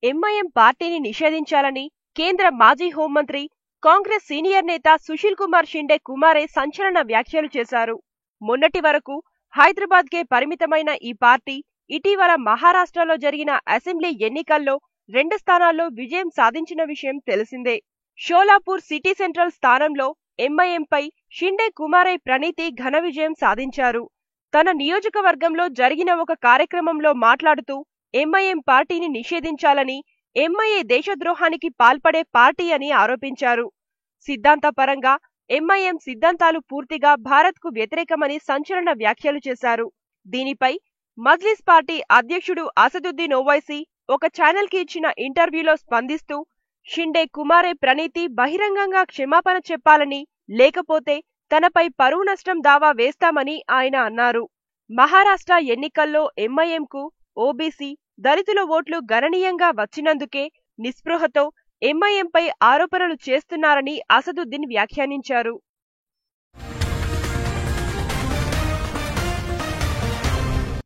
MIM పార్టీని నిషేధించాలని కేంద్ర మాజీ హోంమంత్రి, కాంగ్రెస్ సీనియర్ నేత సుశీల్ కుమార్ షిండే కుమారే సంచలన వ్యాఖ్యలు చేశారు. మొన్నటి వరకు హైదరాబాద్కే పరిమితమైన ఈ పార్టీ ఇటీవల మహారాష్ట్రలో జరిగిన అసెంబ్లీ ఎన్నికల్లో 2 స్థానాల్లో విజయం సాధించిన విషయం తెలిసిందే. షోలాపూర్ సిటీ సెంట్రల్ స్థానంలో ఎంఐఎంపై షిండే కుమారే ప్రణీతి ఘన విజయం సాధించారు. తన నియోజకవర్గంలో జరిగిన ఒక కార్యక్రమంలో మాట్లాడుతూ ఎంఐఎం పార్టీని నిషేధించాలని, ఎంఐఏ దేశద్రోహానికి పాల్పడే పార్టీ అని ఆరోపించారు. సిద్ధాంతపరంగా ఎంఐఎం సిద్ధాంతాలు పూర్తిగా భారత్కు వ్యతిరేకమని సంచలన వ్యాఖ్యలు చేశారు. దీనిపై మజ్లిస్ పార్టీ అధ్యక్షుడు అసదుద్దీన్ ఓవైసీ ఒక ఛానల్కి ఇచ్చిన ఇంటర్వ్యూలో స్పందిస్తూ షిండే కుమారే ప్రణీతి బహిరంగంగా క్షమాపణ చెప్పాలని, లేకపోతే తనపై పరువు నష్టం దావా వేస్తామని ఆయన అన్నారు. మహారాష్ట్ర ఎన్నికల్లో ఎంఐఎంకు ఓబీసీ, దళితుల ఓట్లు గణనీయంగా వచ్చినందుకే నిస్పృహతో ఎంఐఎంపై ఆరోపణలు చేస్తున్నారని అసదుద్దీన్ వ్యాఖ్యానించారు.